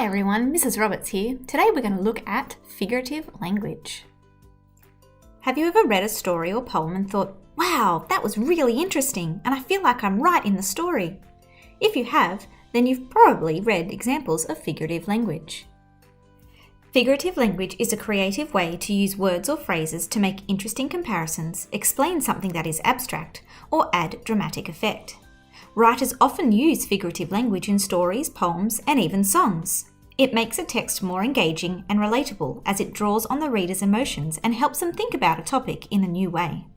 Hi everyone, Mrs. Roberts here. Today we're going to look at figurative language. Have you ever read a story or poem and thought, wow, that was really interesting and I feel like I'm right in the story? If you have, then you've probably read examples of figurative language. Figurative language is a creative way to use words or phrases to make interesting comparisons, explain something that is abstract, or add dramatic effect. Writers often use figurative language in stories, poems, and even songs. It makes a text more engaging and relatable as it draws on the reader's emotions and helps them think about a topic in a new way.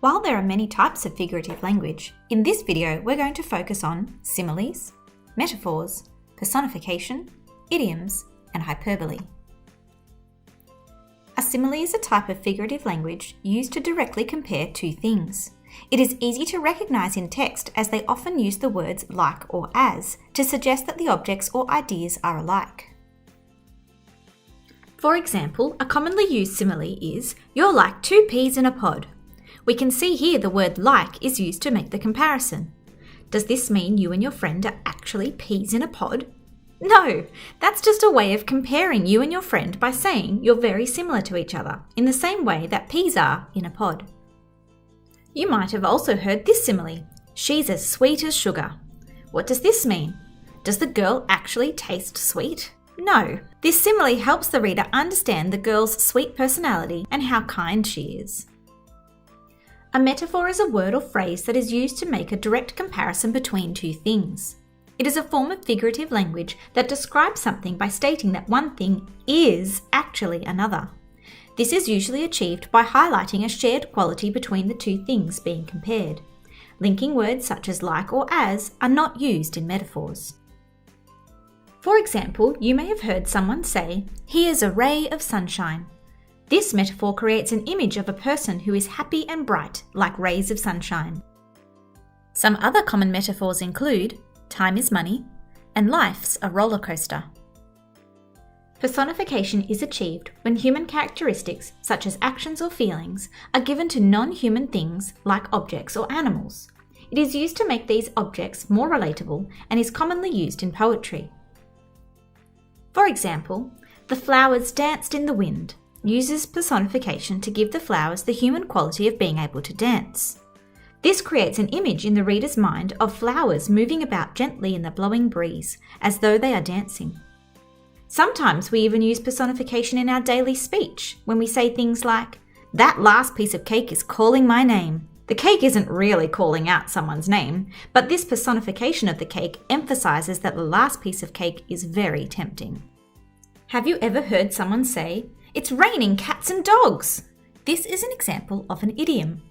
While there are many types of figurative language, in this video we're going to focus on similes, metaphors, personification, idioms, and hyperbole. A simile is a type of figurative language used to directly compare two things. It is easy to recognise in text as they often use the words like or as to suggest that the objects or ideas are alike. For example, a commonly used simile is, "You're like two peas in a pod." We can see here the word like is used to make the comparison. Does this mean you and your friend are actually peas in a pod? No, that's just a way of comparing you and your friend by saying you're very similar to each other, in the same way that peas are in a pod. You might have also heard this simile, "She's as sweet as sugar." What does this mean? Does the girl actually taste sweet? No. This simile helps the reader understand the girl's sweet personality and how kind she is. A metaphor is a word or phrase that is used to make a direct comparison between two things. It is a form of figurative language that describes something by stating that one thing is actually another. This is usually achieved by highlighting a shared quality between the two things being compared. Linking words such as like or as are not used in metaphors. For example, you may have heard someone say, "He is a ray of sunshine." This metaphor creates an image of a person who is happy and bright, like rays of sunshine. Some other common metaphors include, "Time is money," and "Life's a roller coaster." Personification is achieved when human characteristics, such as actions or feelings, are given to non-human things like objects or animals. It is used to make these objects more relatable and is commonly used in poetry. For example, "The flowers danced in the wind" uses personification to give the flowers the human quality of being able to dance. This creates an image in the reader's mind of flowers moving about gently in the blowing breeze, as though they are dancing. Sometimes we even use personification in our daily speech when we say things like, "That last piece of cake is calling my name." The cake isn't really calling out someone's name, but this personification of the cake emphasizes that the last piece of cake is very tempting. Have you ever heard someone say, "It's raining cats and dogs"? This is an example of an idiom.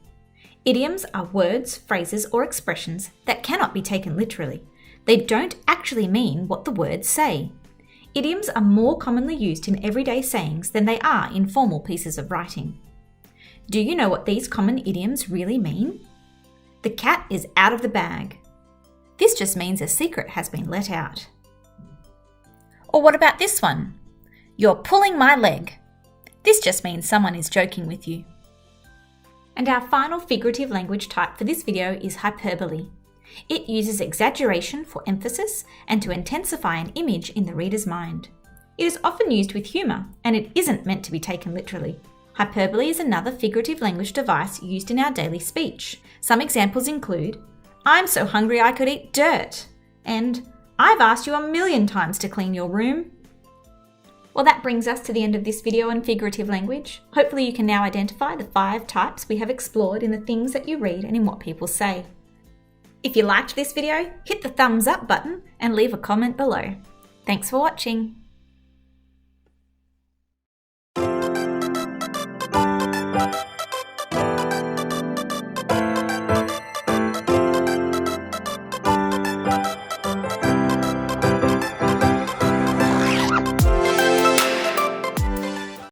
Idioms are words, phrases, or expressions that cannot be taken literally. They don't actually mean what the words say. Idioms are more commonly used in everyday sayings than they are in formal pieces of writing. Do you know what these common idioms really mean? The cat is out of the bag. This just means a secret has been let out. Or what about this one? "You're pulling my leg." This just means someone is joking with you. And our final figurative language type for this video is hyperbole. It uses exaggeration for emphasis and to intensify an image in the reader's mind. It is often used with humour, and it isn't meant to be taken literally. Hyperbole is another figurative language device used in our daily speech. Some examples include, "I'm so hungry I could eat dirt," and "I've asked you 1,000,000 times to clean your room." Well, that brings us to the end of this video on figurative language. Hopefully you can now identify the 5 types we have explored in the things that you read and in what people say. If you liked this video, hit the thumbs up button and leave a comment below. Thanks for watching.